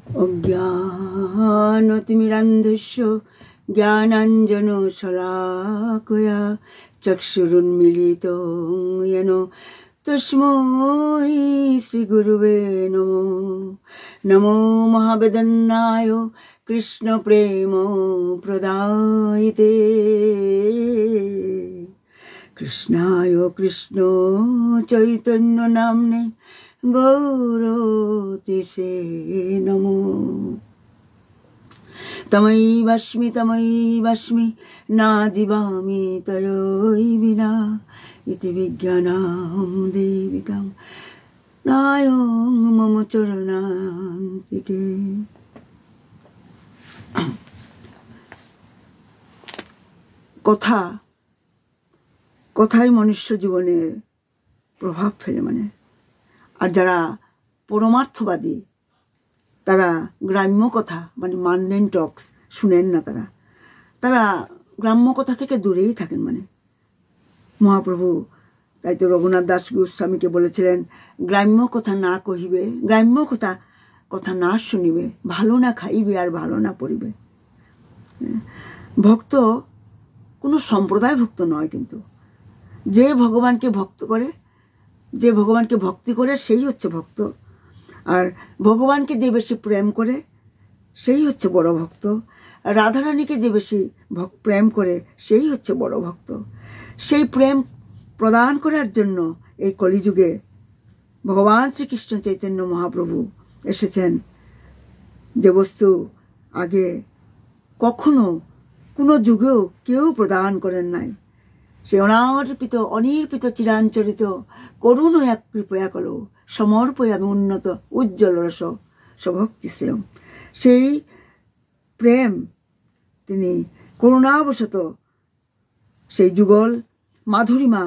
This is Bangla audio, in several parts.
অজ্ঞানতিমিরান্ধস্য জ্ঞানাঞ্জনশলাকয়া চক্ষুরুন্মিলিतं येन তস্मै শ্রীগুরুবে নমো। নমো মহাবেদন্নায় কৃষ্ণপ্রেম প্রদায়িতে কৃষ্ণায় কৃষ্ণ চৈতন্য নাম্নে গৌরতিষে নমো। তমৈবাস্মি না জীবামি তয়োবিনা ইতি বিজ্ঞানাম দেবিকাম নায়ং মম চরণান্তিকে। কথাই মনুষ্য জীবনে প্রভাব ফেলে আর যারা পরমার্থবাদী তারা গ্রাম্য কথা মানডেন টক্স শুনেন না। তারা গ্রাম্য কথা থেকে দূরেই থাকেন। মহাপ্রভু তাই তো রঘুনাথ দাস গোস্বামীকে বলেছিলেন, গ্রাম্য কথা না কহিবে, গ্রাম্য কথা না শুনিবে, ভালো না খাইবে আর ভালো না পড়িবে। ভক্ত কোনো সম্প্রদায় ভক্ত নয়, কিন্তু যে ভগবানকে ভক্তি করে সেই হচ্ছে ভক্ত। আর ভগবানকে যে বেশি প্রেম করে সেই হচ্ছে বড় ভক্ত। রাধারানীকে যে বেশি প্রেম করে সেই হচ্ছে বড় ভক্ত। সেই প্রেম প্রদান করার জন্য এই কলিযুগে ভগবান শ্রীকৃষ্ণ চৈতন্য মহাপ্রভু এসেছেন, যে বস্তু আগে কখনো কোনো যুগেও কেউ প্রদান করেন নাই। সে অনির্পিত চিরাঞ্চরিত করুণ এক কৃপয়া কলো সমর্পয়ামি উন্নত উজ্জ্বল রস স্বভক্তিশ্রীম। সেই প্রেম তিনি করুণাবশত সেই যুগল মাধুরীমা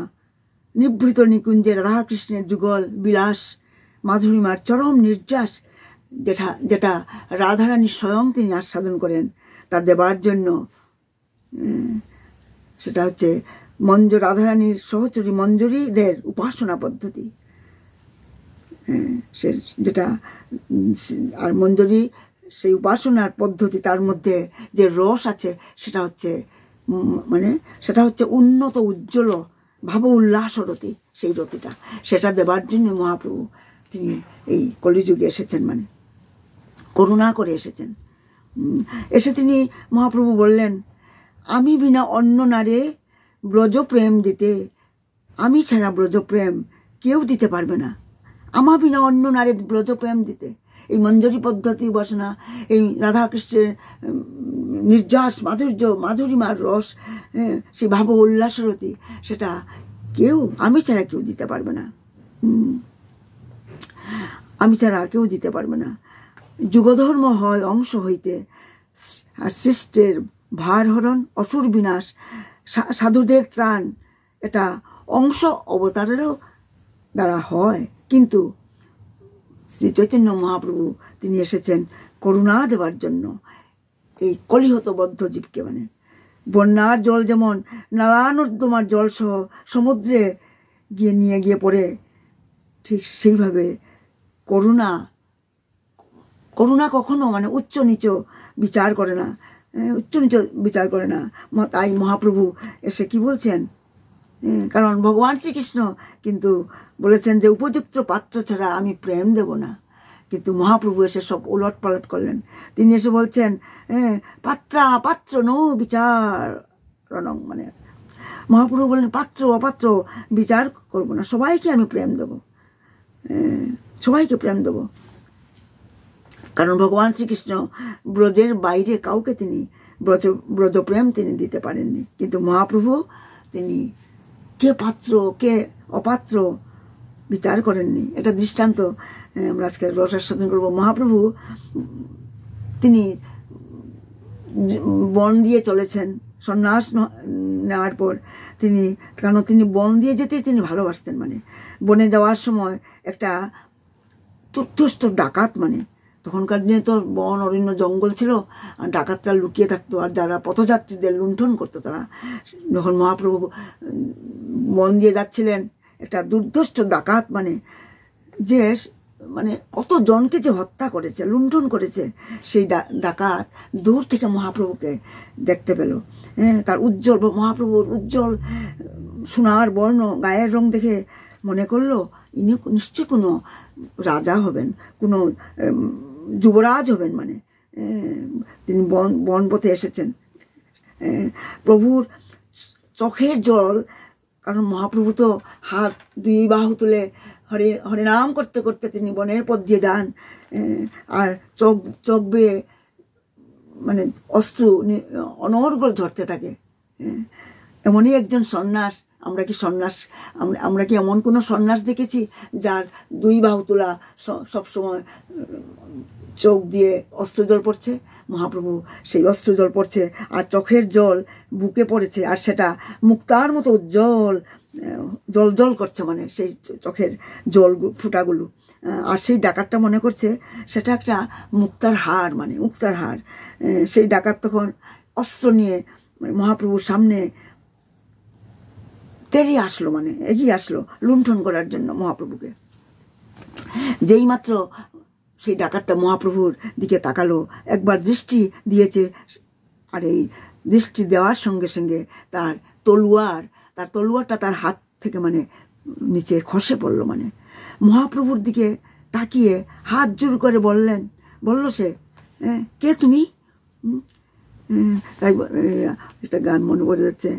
নিভৃত নিকুঞ্জে রাধাকৃষ্ণের যুগল বিলাস মাধুরীমার চরম নির্যাস যেটা রাধারানী স্বয়ং তিনি আস্বাদন করেন তা দেবার জন্য, সেটা হচ্ছে রাধারানীর সহচরী মঞ্জুরিদের উপাসনা পদ্ধতি। যেটা আর মঞ্জুরি সেই উপাসনার পদ্ধতি, তার মধ্যে যে রস আছে সেটা হচ্ছে উন্নত উজ্জ্বল ভাব উল্লাস রতি। সেই রতিটা সেটা দেবার জন্য মহাপ্রভু তিনি এই কলিযুগে এসেছেন, করুণা করে এসেছেন। তিনি মহাপ্রভু বললেন, আমি বিনা অন্য নারে ব্রজ প্রেম দিতে, আমি ছাড়া ব্রজ প্রেম কেউ দিতে পারবে না। আমার বিনা অন্য নারে ব্রজ প্রেম দিতে, এই মঞ্জরি পদ্ধতি উপাসনা, এই রাধাকৃষ্ণের নির্যাস মাধুরীমার রস, সেই ভাব উল্লাসরতি, সেটা আমি ছাড়া কেউ দিতে পারবে না। আমি ছাড়া কেউ দিতে পারবে না। যুগধর্ম হয় অংশ হইতে, আর সৃষ্টের ভারহরণ অসুর বিনাশ সাধুদের ত্রাণ, এটা অংশ অবতারেরও দ্বারা হয়। কিন্তু শ্রী চৈতন্য মহাপ্রভু তিনি এসেছেন করুণা দেবার জন্য এই কলিহতবদ্ধ জীবকে। বন্যার জল যেমন নালা নর্দমার জল সহ সমুদ্রে নিয়ে গিয়ে পড়ে, ঠিক সেইভাবে করুণা কখনো উচ্চ নিচ বিচার করে না, তাই মহাপ্রভু এসে কি বলছেন, কারণ ভগবান শ্রীকৃষ্ণ কিন্তু বলেছেন যে উপযুক্ত পাত্র ছাড়া আমি প্রেম দেব না। কিন্তু মহাপ্রভু এসে সব উলট পালট করলেন। তিনি এসে বলছেন, পাত্র নো বিচার, মহাপ্রভু বললেন পাত্র অপাত্র বিচার করব না, সবাইকে আমি প্রেম দেব, সবাইকে প্রেম দেব। কারণ ভগবান শ্রীকৃষ্ণ ব্রজের বাইরে কাউকে তিনি ব্রজ প্রেম তিনি দিতে পারেননি। কিন্তু মহাপ্রভু তিনি কে পাত্র কে অপাত্র বিচার করেননি। এটা দৃষ্টান্ত আমরা আজকে রসাস্বাদন করব। মহাপ্রভু তিনি বন দিয়ে চলেছেন সন্ন্যাস নেওয়ার পর, কারণ তিনি বন দিয়ে যেতে তিনি ভালোবাসতেন। বনে যাওয়ার সময় একটা তুর্তুষ্ট ডাকাত, তখনকার দিনে তো বন অরণ্য জঙ্গল ছিল, আর ডাকাতরা লুকিয়ে থাকতো, আর যারা পথযাত্রীদের লুণ্ঠন করতো তারা। যখন মহাপ্রভু বন দিয়ে যাচ্ছিলেন, একটা দুর্ধষ্ট ডাকাত যে মানে কত জনকে যে হত্যা করেছে, লুণ্ঠন করেছে, সেই ডাকাত দূর থেকে মহাপ্রভুকে দেখতে পেল। তার উজ্জ্বল, মহাপ্রভুর উজ্জ্বল সোনার বর্ণ, গায়ের রং দেখে মনে করলো ইনি নিশ্চয়ই কোনো রাজা হবেন, কোনো যুবরাজ হবেন, মানে তিনি বনপথে এসেছেন। প্রভুর চোখের জল, কারণ মহাপ্রভু তো হাত দুই বাহু তুলে হরিনাম করতে করতে তিনি বনের পথ দিয়ে যান, আর চোখ বেয়ে মানে অস্ত্র অনর্গল ঝরতে থাকে। এমনই একজন সন্ন্যাস। আমরা কি এমন কোনো সন্ন্যাস দেখেছি যার দুই বাহু তোলা, সবসময় চোখ দিয়ে অস্ত্রজল পড়ছে? মহাপ্রভু সেই অস্ত্রজল পড়ছে, আর চোখের জল বুকে পড়েছে, আর সেটা মুক্তার মতো উজ্জ্বল জল জল করছে, মানে সেই চোখের জল ফুটাগুলো। আর সেই ডাকাতটা মনে করছে সেটা একটা মুক্তার হার, মানে মুক্তার হার। সেই ডাকাত তখন অস্ত্র নিয়ে মহাপ্রভুর সামনে তেড়িয়ে আসলো, মানে এগিয়ে আসলো লুণ্ঠন করার জন্য মহাপ্রভুকে। যেই মাত্র সেই ডাকাতটা মহাপ্রভুর দিকে তাকালো, একবার দৃষ্টি দিয়েছে, আর এই দৃষ্টি দেওয়ার সঙ্গে সঙ্গে তার তলোয়ারটা তার হাত থেকে মানে নিচে খসে পড়লো। মানে মহাপ্রভুর দিকে তাকিয়ে হাত জোর করে বলল সে, কে তুমি? তাই একটা গান মনে পড়ে যাচ্ছে,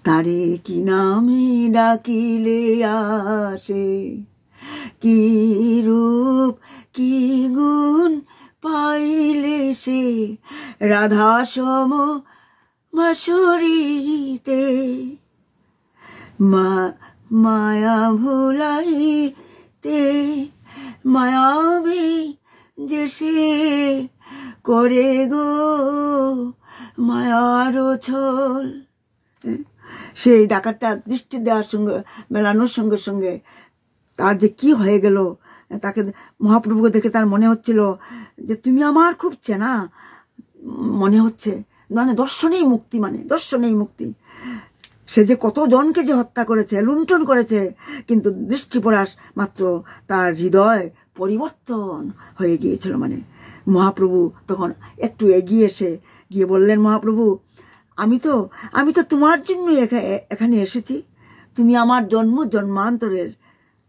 তারে কি নামে ডাকিলে আসে, কি রূপ কি গুণ পাইলে সে, রাধা সম মাসুরিতে, মায়া ভুলাইতে, মায়াবী যে সে করে গো মায়ার ছল। সেই ডাকাতটা দৃষ্টি দেওয়ার সঙ্গে মেলানোর সঙ্গে সঙ্গে তার যে কি হয়ে গেল, তাকে মহাপ্রভুকে দেখে তার মনে হচ্ছিল যে তুমি আমার খুব চেনা মনে হচ্ছে, মানে দর্শনেই মুক্তি, মানে দর্শনেই মুক্তি। সে যে কতজনকে যে হত্যা করেছে, লুণ্ঠন করেছে, কিন্তু দৃষ্টি পড়ার মাত্র তার হৃদয় পরিবর্তন হয়ে গিয়েছিল। মানে মহাপ্রভু তখন একটু এগিয়ে এসে গিয়ে বললেন, মহাপ্রভু আমি তো তোমার জন্য এখানে এসেছি, তুমি আমার জন্মান্তরের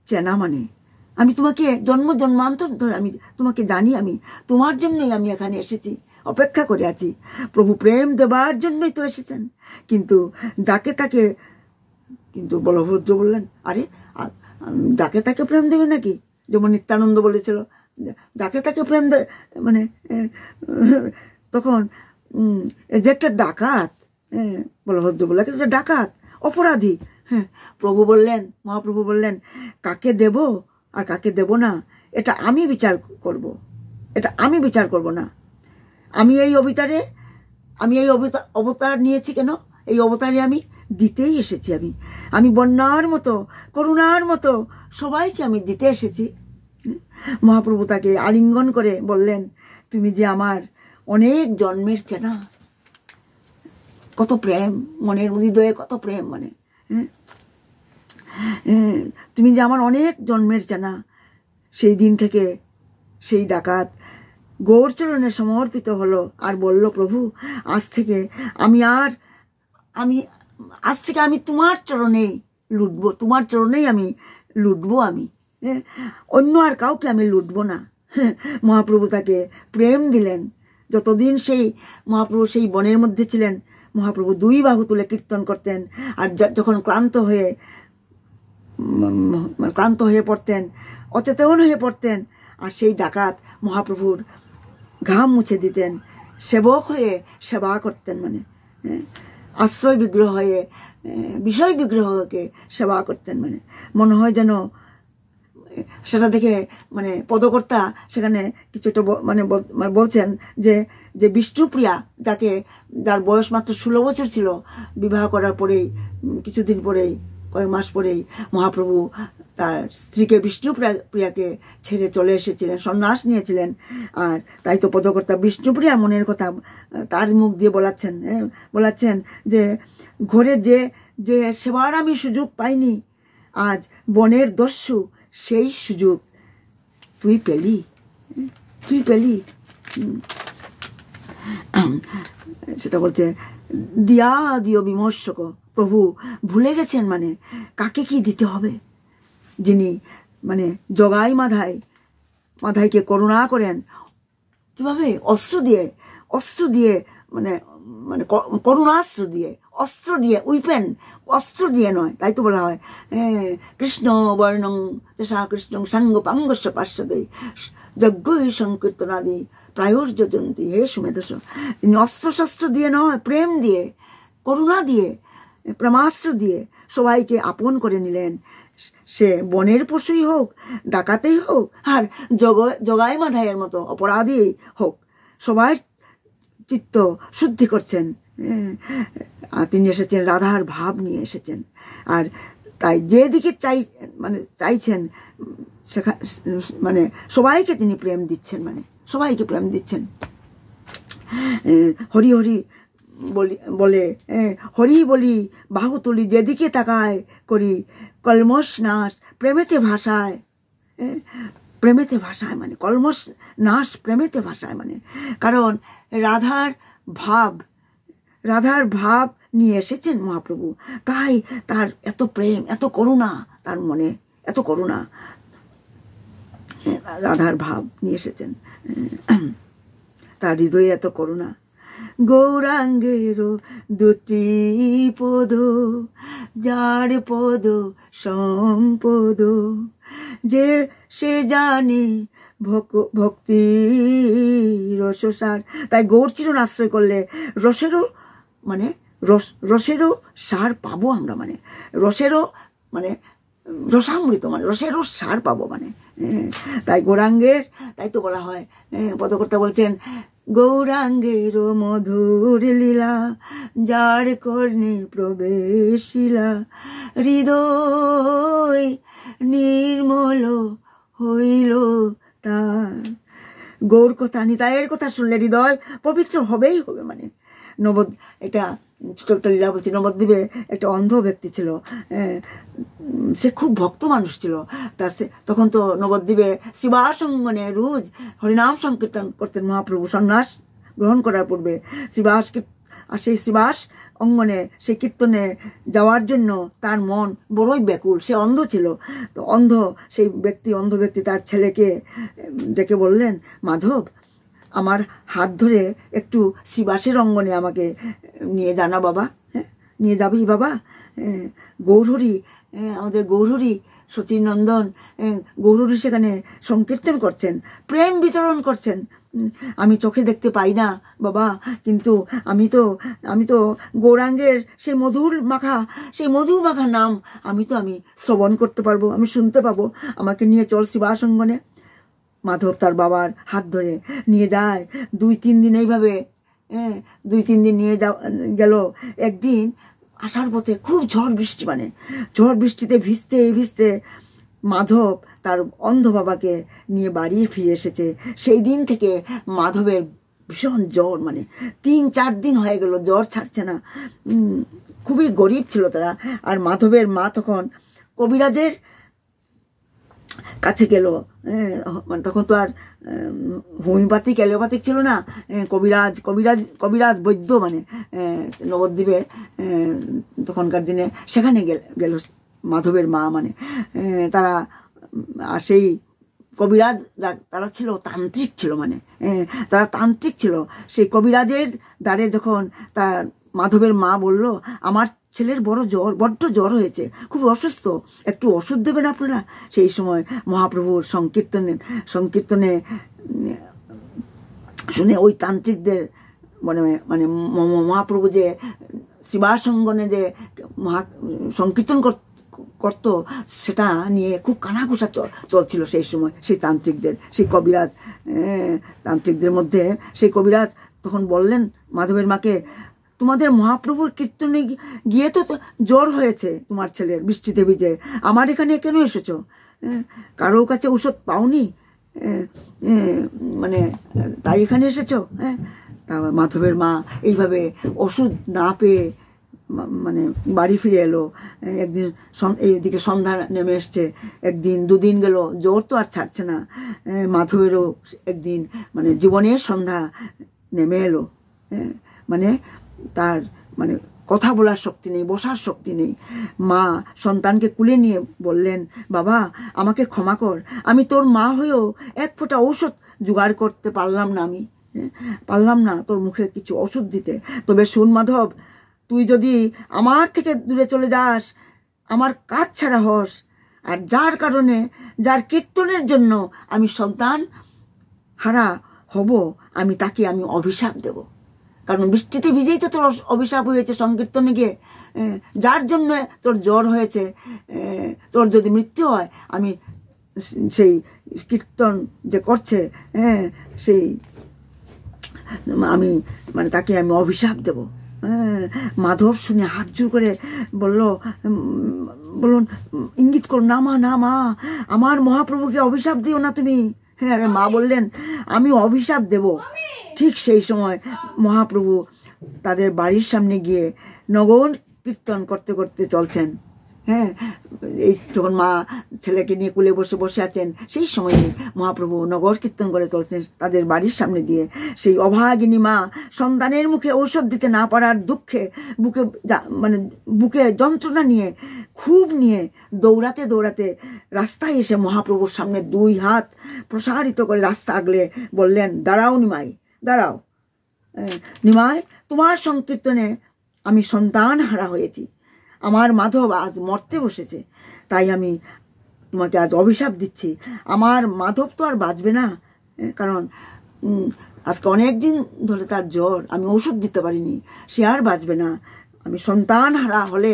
চেনা, মানে আমি তোমাকে জন্মান্তর ধরে আমি তোমাকে জানি, আমি তোমার জন্যই আমি এখানে এসেছি, অপেক্ষা করে আছি। প্রভু প্রেম দেবার জন্যই তো এসেছেন। কিন্তু কিন্তু বলভদ্র বললেন, আরে যাকে তাকে প্রেম দেবে নাকি? যেমন নিত্যানন্দ বলেছিল, যাকে তাকে প্রেম দেবে, মানে তখন যে একটা ডাকাত, বলভদ্র বললেন একটা ডাকাত, অপরাধী। মহাপ্রভু বললেন, কাকে দেব আর কাকে দেব না এটা আমি বিচার করব না। আমি এই অবতার নিয়েছি কেন? এই অবতারে আমি দিতেই এসেছি। আমি বন্যার মতো, করুণার মতো সবাইকে আমি দিতে এসেছি। মহাপ্রভু তাকে আলিঙ্গন করে বললেন, তুমি যে আমার অনেক জন্মের চেনা। কত প্রেম, মনের হৃদয়ে কত প্রেম, মানে তুমি যে আমার অনেক জন্মের চেনা। সেই দিন থেকে সেই ডাকাত গৌরচরণে সমর্পিত হলো আর বলল, প্রভু আজ থেকে আমি তোমার চরণেই লুটবো, তোমার চরণেই আমি লুটবো, আমি অন্য আর কাউকে আমি লুটবো না। মহাপ্রভু তাকে প্রেম দিলেন। যতদিন মহাপ্রভু সেই বনের মধ্যে ছিলেন, মহাপ্রভু দুই বাহু তুলে কীর্তন করতেন, আর যখন ক্লান্ত হয়ে পড়তেন, অচেতন হয়ে পড়তেন, আর সেই ডাকাত মহাপ্রভুর ঘাম মুছে দিতেন, সেবক হয়ে সেবা করতেন, মানে আশ্রয় বিগ্রহ হয়ে, বিষয় বিগ্রহকে সেবা করতেন। মানে মনে হয় যেন সেটা দেখে মানে পদকর্তা সেখানে কিছুটা মানে বলছেন যে বিষ্ণুপ্রিয়া, যার বয়স মাত্র 16 বছর ছিল, বিবাহ করার পরেই কিছুদিন পরেই, কয়েক মাস পরেই মহাপ্রভু তার স্ত্রীকে বিষ্ণুপ্রিয়াকে ছেড়ে চলে এসেছিলেন, সন্ন্যাস নিয়েছিলেন। আর তাই তো পদকর্তা বিষ্ণুপ্রিয়ার মনের কথা তার মুখ দিয়ে বলাচ্ছেন যে ঘরে যে সেবার আমি সুযোগ পাইনি, আজ বনের দস্যু সেই সুযোগ তুই পেলি, তুই পেলি। সেটা বলছে দিয়া দিও বিমর্শক, প্রভু ভুলে গেছেন মানে কাকে কি দিতে হবে। যিনি মানে জগাই মাধাইকে করুণা করেন কিভাবে, অস্ত্র দিয়ে মানে মানে করুণাস্ত্র দিয়ে, অস্ত্র দিয়ে, উইপেন, অস্ত্র দিয়ে নয়। তাই তো বলা হয় কৃষ্ণ বর্ণং তেষা কৃষ্ণ সাঙ্গ পাঙ্গস্য পার্শ্বদে যজ্ঞই সংকীর্তনাদি প্রায়োর্যজন্তি। হে সুমেধস, তিনি অস্ত্র শস্ত্র দিয়ে নয়, প্রেম দিয়ে, করুণা দিয়ে, প্রেমাস্ত্র দিয়ে সবাইকে আপন করে নিলেন। সে বনের পশুই হোক, ডাকাতেই হোক, আর জগাই মাধাইয়ের মতো অপরাধী হোক, সবার চিত্ত শুদ্ধি করছেন। তিনি এসেছেন রাধার ভাব নিয়ে এসেছেন। আর তাই যেদিকে চাইছেন সেখানে মানে সবাইকে তিনি প্রেম দিচ্ছেন, মানে সবাইকে প্রেম দিচ্ছেন। হরি হরি বলে হরি বলি, বাহু তুলি, যেদিকে তাকায় করি কলমশ নাশ প্রেমেতে ভাষায়। প্রেমেতে ভাষায় মানে কলমশ নাশ প্রেমেতে ভাষায়, মানে কারণ রাধার ভাব নিয়ে এসেছেন মহাপ্রভু। তাই তার এত প্রেম, এত করুণা, তার মনে এত করুণা, রাধার ভাব নিয়ে এসেছেন, তার হৃদয়ে এত করুণা। গৌরাঙ্গের দুটি পদ, যার পদ সম্পদ, যে সে জানে ভক্তি রসসার। তাই গৌর চিরণ আশ্রয় করলে রসেরও সার পাবো আমরা, মানে রসেরও মানে রসামৃত, মানে রসেরও সার পাবো, মানে তাই গৌরাঙ্গের, তাই তো বলা হয় পদকর্তা বলছেন গৌরাঙ্গের মধুর লীলা, যার কর্ণে প্রবেশিলা, হৃদয় নির্মল হইল তার। গৌর কথা, নিতাইয়ের কথা শুনলে হৃদয় পবিত্র হবেই হবে। মানে এটা ছোট একটা লীলা বলছি। নবদ্বীপে একটা অন্ধ ব্যক্তি ছিল, সে খুব ভক্ত মানুষ ছিল। তখন তো নবদ্বীপে শ্রীবাস অঙ্গনে রোজ হরিনাম সংকীর্তন করতেন মহাপ্রভু সন্ন্যাস গ্রহণ করার পূর্বে। আর সেই শ্রীবাস অঙ্গনে সেই কীর্তনে যাওয়ার জন্য তার মন বড়ই ব্যাকুল। সে অন্ধ ছিল। তো অন্ধ ব্যক্তি তার ছেলেকে ডেকে বললেন, মাধব, আমার হাত ধরে একটু শ্রীবাসের অঙ্গনে আমাকে নিয়ে জানা বাবা। নিয়ে যাবি বাবা? গৌরহরি, আমাদের গৌরহরি শচীনন্দন গৌরহরি সেখানে সংকীর্তন করছেন, প্রেম বিতরণ করছেন। আমি চোখে দেখতে পাই না বাবা, কিন্তু আমি তো গৌরাঙ্গের সেই মধু মাখা নাম আমি শ্রবণ করতে পারবো, আমি শুনতে পাবো। আমাকে নিয়ে চল শ্রীবাস অঙ্গনে। মাধব তার বাবার হাত ধরে নিয়ে যায়। 2-3 দিন এইভাবে 2-3 দিন নিয়ে গেল। একদিন আসার পথে খুব ঝড় বৃষ্টিতে ভিজতে মাধব তার অন্ধ বাবাকে নিয়ে বাড়ি ফিরে এসেছে। সেই দিন থেকে মাধবের ভীষণ জ্বর, মানে 3-4 দিন হয়ে গেল, জ্বর ছাড়ছে না। খুবই গরিব ছিল তারা। আর মাধবের মা তখন কবিরাজের কাছে গেল। মানে তখন তো আর হোমিওপ্যাথিক অ্যালোপ্যাথিক ছিল না, কবিরাজ বৈদ্য, মানে নবদ্বীপে তখনকার দিনে সেখানে গেল মাধবের মা। মানে তারা, আর সেই কবিরাজ তারা ছিল তান্ত্রিক ছিল, মানে তারা তান্ত্রিক ছিল। সেই কবিরাজের দ্বারে যখন তার মাধবের মা বলল, আমার ছেলের বড্ড জ্বর হয়েছে, খুব অসুস্থ, একটু ওষুধ দেবেন আপনারা। সেই সময় মহাপ্রভুর সংকীর্তনে শুনে ওই তান্ত্রিকদের মানে মহাপ্রভু যে শ্রীবাসঙ্গনে যে সংকীর্তন করতো, সেটা নিয়ে খুব কানাঘুষা চলছিল সেই সময় সেই তান্ত্রিকদের মধ্যে। সেই কবিরাজ তখন বললেন মাধবের মাকে, তোমাদের মহাপ্রভুর কীর্তনে গিয়ে তো জ্বর হয়েছে তোমার ছেলের, বৃষ্টিতে ভিজে, আমার এখানে কেন এসেছো? কারো কাছে ওষুধ পাওনি, মানে তাই এখানে এসেছো? মাধবের মা এইভাবে ওষুধ না পেয়ে মানে বাড়ি ফিরে এলো। একদিন এইদিকে সন্ধ্যা নেমে এসছে, একদিন দুদিন গেল, জ্বর তো আর ছাড়ছে না। মাধবেরও একদিন মানে জীবনের সন্ধ্যা নেমে এলো, মানে তার মানে কথা বলার শক্তি নেই, বসার শক্তি নেই। মা সন্তানকে কুলে নিয়ে বললেন, বাবা আমাকে ক্ষমা কর, আমি তোর মা হয়েও এক ফোঁটা ঔষধ জোগাড় করতে পারলাম না, আমি পারলাম না তোর মুখে কিছু ওষুধ দিতে। তবে শুন মাধব, তুই যদি আমার থেকে দূরে চলে যাস, আমার কাজ ছাড়া হস, আর যার কারণে, যার কীর্তনের জন্য আমি সন্তান হারা হব, আমি তাকে আমি অভিশাপ দেব। কারণ বৃষ্টিতে ভিজেই তো তোর অভিশাপ হয়েছে সংকীর্তনে গিয়ে, যার জন্য তোর জ্বর হয়েছে, তোর যদি মৃত্যু হয়, আমি সেই কীর্তন যে করছে, সেই আমি মানে তাকে আমি অভিশাপ দেব। মাধব শুনে হাত জোর করে বলুন ইঙ্গিত করুন, না মা, না মা, আমার মহাপ্রভুকে অভিশাপ দিও না তুমি। হ্যাঁ, মা বললেন আমি অভিশাপ দেব। ঠিক সেই সময় মহাপ্রভু তাদের বাড়ির সামনে গিয়ে নগর কীর্তন করতে করতে চলছেন। হ্যাঁ, এই যখন মা ছেলেকে নিয়ে কুলে বসে বসে আছেন, সেই সময়ে মহাপ্রভু নগর কীর্তন করে চলছেন তাদের বাড়ির সামনে দিয়ে। সেই অভাগিনী মা সন্তানের মুখে ঔষধ দিতে না পারার দুঃখে মানে বুকে যন্ত্রণা নিয়ে, খুব নিয়ে দৌড়াতে দৌড়াতে রাস্তায় এসে মহাপ্রভুর সামনে দুই হাত প্রসারিত করে রাস্তা আগলে বললেন, দাঁড়াও নিমাই, দাঁড়াও। নিমাই, তোমার সংকীর্তনে আমি সন্তান হারা হয়েছি, আমার মাধব আজ মরতে বসেছে, তাই আমি তোমাকে আজ অভিশাপ দিচ্ছি। আমার মাধব তো আর বাঁচবে না, কারণ আজকে অনেক দিন ধরে তার জ্বর, আমি ওষুধ দিতে পারিনি, সে আর বাঁচবে না। আমি সন্তান হারা হলে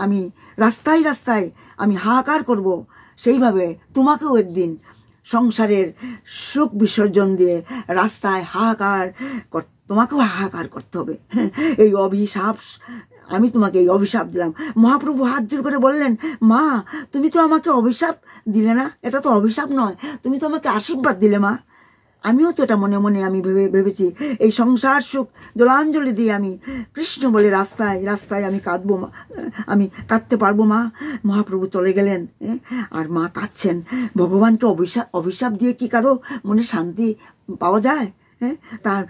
আমি রাস্তায় রাস্তায় আমি হাহাকার করব, সেইভাবে তোমাকেও একদিন সংসারের সুখ বিসর্জন দিয়ে রাস্তায় হাহাকার তোমাকেও হাহাকার করতে হবে। এই অভিশাপ, আমি তোমাকে এই অভিশাপ দিলাম। মহাপ্রভু হাত জোর করে বললেন, মা তুমি তো আমাকে অভিশাপ দিলে না, এটা তো অভিশাপ নয়, তুমি তো আমাকে আশীর্বাদ দিলে মা। আমিও তো এটা মনে মনে আমি ভেবেছি এই সংসার সুখ জলাঞ্জলি দিয়ে আমি কৃষ্ণ বলে রাস্তায় রাস্তায় আমি কাঁদবো, আমি কাঁদতে পারবো মা। মহাপ্রভু চলে গেলেন, আর মা কাঁদছেন। ভগবানকে অভিশাপ দিয়ে কি কারো মনে শান্তি পাওয়া যায়? তার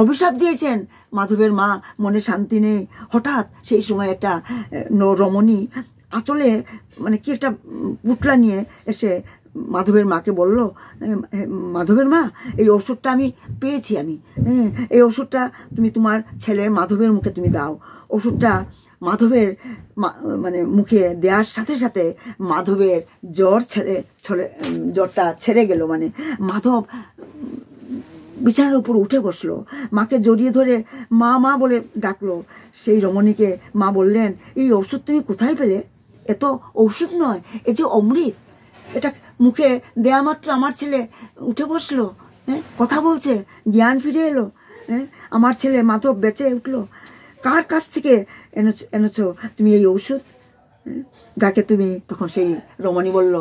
অভিশাপ দিয়েছেন, মাধবের মা মনে শান্তি নেই। হঠাৎ সেই সময় একটা রমণী আঁচলে মানে কি একটা পুটলা নিয়ে এসে মাধবের মাকে বলল, মাধবের মা এই ওষুধটা আমি পেয়েছি, আমি এই ওষুধটা তুমি তোমার ছেলে মাধবের মুখে তুমি দাও। ওষুধটা মাধবের মানে মুখে দেওয়ার সাথে সাথে মাধবের জ্বরটা ছেড়ে গেল। মানে মাধব বিছানার উপর উঠে বসলো, মাকে জড়িয়ে ধরে মা মা বলে ডাকলো। সেই রমণীকে মা বললেন, এই ওষুধ তুমি কোথায় পেলে? এ তো ওষুধ নয়, এ যে অমৃত। এটা মুখে দেয়া মাত্র আমার ছেলে উঠে বসলো, কথা বলছে, জ্ঞান ফিরে এলো। আমার ছেলে মাধব বেঁচে উঠলো। কার কাছ থেকে এনেছো তুমি এই ঔষধ? যাকে তুমি, তখন সেই রমণী বলল,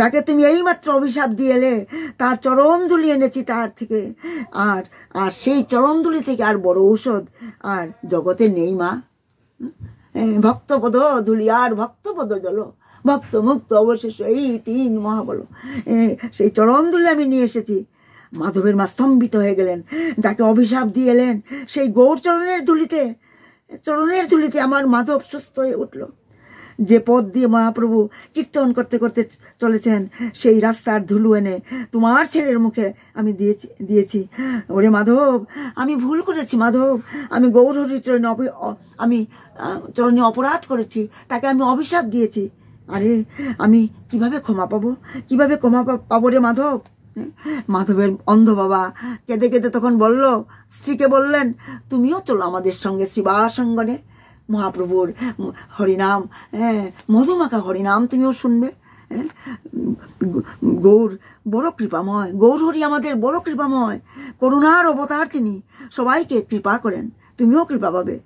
যাকে তুমি এইমাত্র অভিশাপ দিয়ে এলে তার চরণধুলি এনেছি তার থেকে, আর আর সেই চরণধুলি থেকে আর বড় ঔষধ আর জগতে নেই মা। ভক্তপদ ধুলি আর ভক্তপদ জল, ভক্ত মুক্ত অবশেষ এই তিন মহাবল। সেই চরণধুলি আমি নিয়ে এসেছি। মাধবের মা স্তম্ভিত হয়ে গেলেন। যাকে অভিশাপ দিয়ে এলেন সেই গৌর চরণের ধুলিতে আমার মাধব সুস্থ হয়ে উঠল। যে পথ দিয়ে মহাপ্রভু কীর্তন করতে করতে চলেছেন সেই রাস্তার ধুলো এনে তোমার ছেলের মুখে আমি দিয়েছি। ওরে মাধব, আমি ভুল করেছি মাধব, আমি গৌরহরির চরণে অপরাধ করেছি, তাকে আমি অভিশাপ দিয়েছি। আরে আমি কিভাবে ক্ষমা পাবো রে মাধব? মাধবের অন্ধ বাবা কেঁদে কেঁদে তখন বলল, স্ত্রীকে বললেন, তুমিও চলো আমাদের সঙ্গে শ্রীবাসঙ্গনে। মহাপ্রভুর হরিনাম, মধুমাখা হরিনাম তুমিও শুনবে। গৌর বড় কৃপাময়, গৌর হরি আমাদের বড় কৃপাময়, করুণার অবতার তিনি, সবাইকে কৃপা করেন, তুমিও কৃপা পাবে।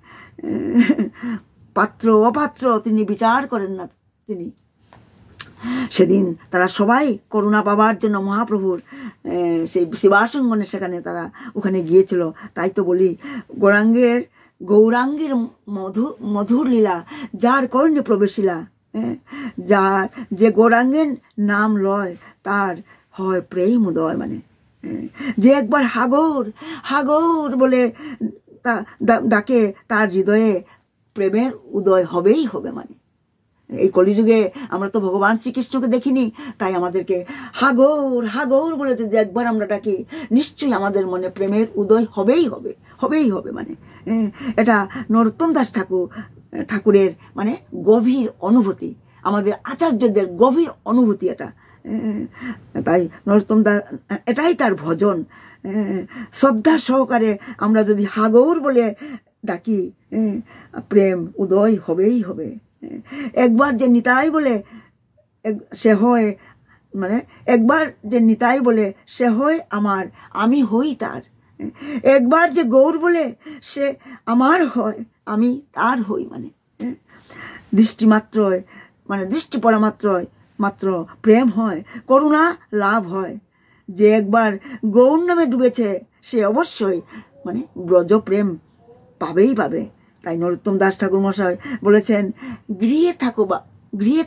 পাত্র অপাত্র তিনি বিচার করেন না তিনি। সেদিন তারা সবাই করুণা পাবার জন্য মহাপ্রভুর সেই শিবাসঙ্গনে সেখানে তারা ওখানে গিয়েছিল। তাই তো বলি, গৌরাঙ্গের গৌরাঙ্গের মধুর লীলা যার কর্ণে প্রবেশিলা, যার যে গৌরাঙ্গের নাম লয় তার হয় প্রেম উদয়। মানে যে একবার হাগর হাগর বলে ডাকে তার হৃদয়ে প্রেমের উদয় হবেই হবে। মানে এই কলিযুগে আমরা তো ভগবান শ্রীকৃষ্ণকে দেখিনি, তাই আমাদেরকে হাগর হাগর বলে যদি একবার আমরা ডাকি নিশ্চয়ই আমাদের মনে প্রেমের উদয় হবেই হবে, হবেই হবে। মানে এটা নরোত্তম দাস ঠাকুরের মানে গভীর অনুভূতি, আমাদের আচার্যদের গভীর অনুভূতি এটা। তাই নরোত্তম দাস এটাই তার ভজন। শ্রদ্ধা সহকারে আমরা যদি হাগর বলে ডাকি প্রেম উদয় হবেই হবে। একবার যে নিতাই বলে সে হয়, মানে একবার যে নিতাই বলে সে হয় আমার, আমি হই তার। একবার যে গৌর বলে সে আমার হয়, আমি তার হই। মানে দৃষ্টি মাত্রই, মানে দৃষ্টি পড়া মাত্র প্রেম হয়, করুণা লাভ হয়। যে একবার গৌর নামে ডুবেছে সে অবশ্যই মানে ব্রজ প্রেম পাবেই পাবে। তাই নরোত্তম দাস ঠাকুর মশাই বলেছেন, গৃহে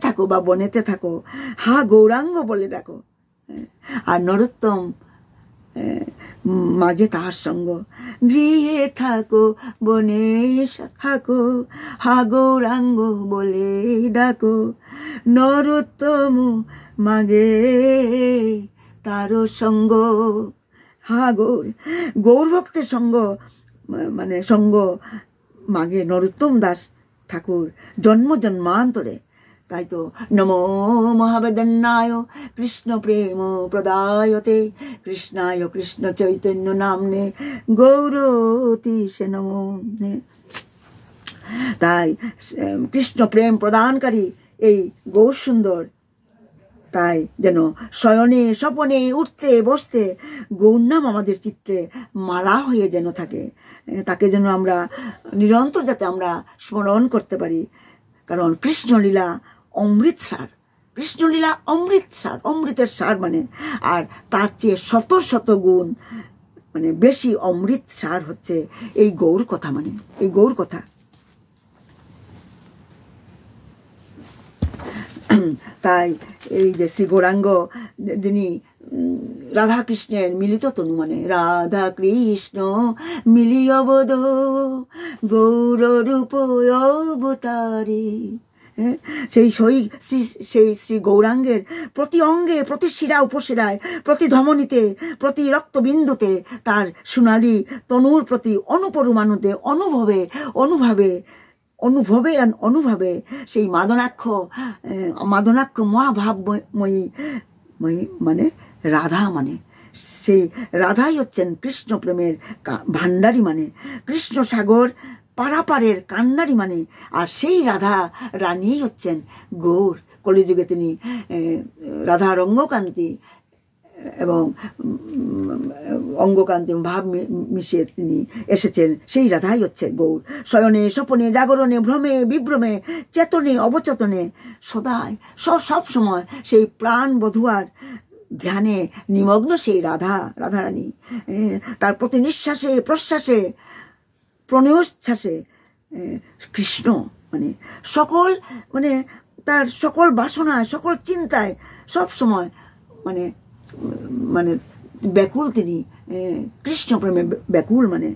থাকো বা বনেতে থাকো, হা গৌরাঙ্গ বলে ডাকো। আর নরোত্তম মাগে তাহার সঙ্গ, গৃহে থাকো বনে থাকো, হা গৌরাঙ্গ বলে ডাকো। নরোত্তম মাগে তার সঙ্গ, হা গৌর ভক্তের সঙ্গ, মানে সঙ্গ মাগে নরোত্তম দাস ঠাকুর জন্ম জন্মান্তরে। তাই তো নমো মহাবেদন্যায় কৃষ্ণ প্রেম প্রদায়তে, কৃষ্ণায় কৃষ্ণ চৈতন্য নামনে গৌরতীশে নমো। তাই কৃষ্ণ প্রেম প্রদানকারী এই গৌর সুন্দর, তাই যেন শয়নে স্বপনে উঠতে বসতে গৌর নাম আমাদের চিত্তে মালা হয়ে যেন থাকে, তাকে যেন আমরা নিরন্তর যাতে আমরা স্মরণ করতে পারি। কারণ কৃষ্ণলীলা অমৃত সার, কৃষ্ণলীলা অমৃত সার, অমৃতের সার। মানে আর তার চেয়ে শত শত গুণ মানে বেশি অমৃত সার হচ্ছে এই গৌর কথা। মানে এই গৌর কথা। তাই এই যে শ্রী গৌরাঙ্গ যিনি রাধা কৃষ্ণের মিলিত তনু, মানে রাধা কৃষ্ণ মিলিয় বোধ গৌর রূপ অবতারে, সেই শ্রী গৌরাঙ্গের প্রতি অঙ্গে, প্রতি শিরা উপশিরায়, প্রতি ধমনীতে, প্রতি রক্তবিন্দুতে তার সোনালী তনুর প্রতি অনুপরমাণুতে অনুভবে সেই মাদনাক্ষ মহাভাবময়ী মানে রাধা। মানে সেই রাধাই হচ্ছেন কৃষ্ণ প্রেমের ভাণ্ডারী, মানে কৃষ্ণ সাগর পারাপারের কান্নারি। মানে আর সেই রাধা রানী হচ্ছেন গৌর। কলিযুগে তিনি রাধার অঙ্গকান্তি এবং অঙ্গকান্তি ভাব মিশিয়ে তিনি এসেছেন, সেই রাধাই হচ্ছে গৌর। শয়নে স্বপনে জাগরণে ভ্রমে বিভ্রমে চেতনে অবচেতনে সদাই সব সময় সেই প্রাণ বধুয়ার ধ্যানে নিমগ্ন সেই রাধারানী। তার প্রতি নিঃশ্বাসে প্রশ্বাসে প্রণয়োচ্ছ্বাসে কৃষ্ণ, মানে সকল, মানে তার সকল বাসনায় সকল চিন্তায় সব সময় মানে ব্যাকুল তিনি, কৃষ্ণ প্রেমে ব্যাকুল। মানে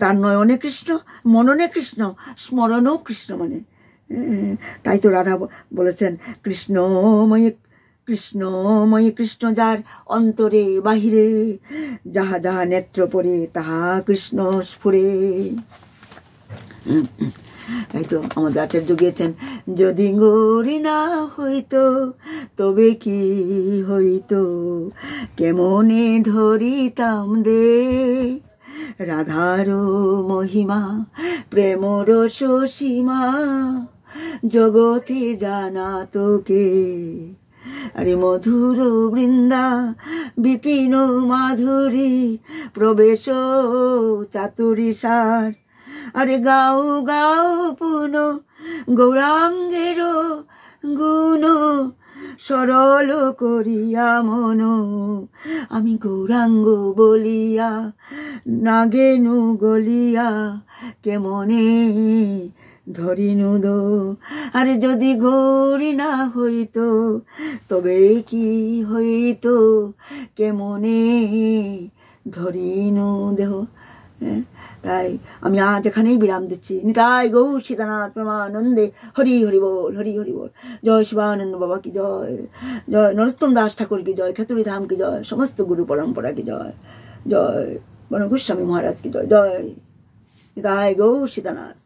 তার নয়নে কৃষ্ণ, মননে কৃষ্ণ, স্মরণেও কৃষ্ণ। মানে তাই তো রাধা বলেছেন, কৃষ্ণময়ী কৃষ্ণ যার অন্তরে বাহিরে, যাহা যাহা নেত্র পড়ে তাহা কৃষ্ণ স্ফুরে। তাই তো আমাদের আচার্য গিয়েছেন, যদি গৌরী না হইতো তবে কি হইতো, কেমনে ধরিতাম দে রাধার মহিমা, প্রেমর সীমা জগতে জানা তোকে। আরে মধুর বৃন্দা বিপিন মাধুরী প্রবেশ চাতুরী সার, আরে গাও গাও পুন গৌরাঙ্গের গুণ, সরল করিয়া মন আমি গৌরাঙ্গ বলিয়া নাগেনু গলিয়া কেমনে ধরিনু দো। আরে যদি গৌরী না হইতো তবে কি হইতো কেমনে ধরিনু দেহ। তাই আমি আজ এখানেই বিরাম দিচ্ছি। নিতাই গৌর সীতানাথ প্রেমানন্দে হরি হরি বল, হরি হরি বল। জয় শিবানন্দ বাবা কি জয়, জয় নরোত্তম দাস ঠাকুর কি জয়, খেতুরি ধাম কি জয়, সমস্ত গুরু পরম্পরা কি জয়, জয় বন গোস্বামী মহারাজ কি জয়, জয় নিতাই গৌর সীতানাথ।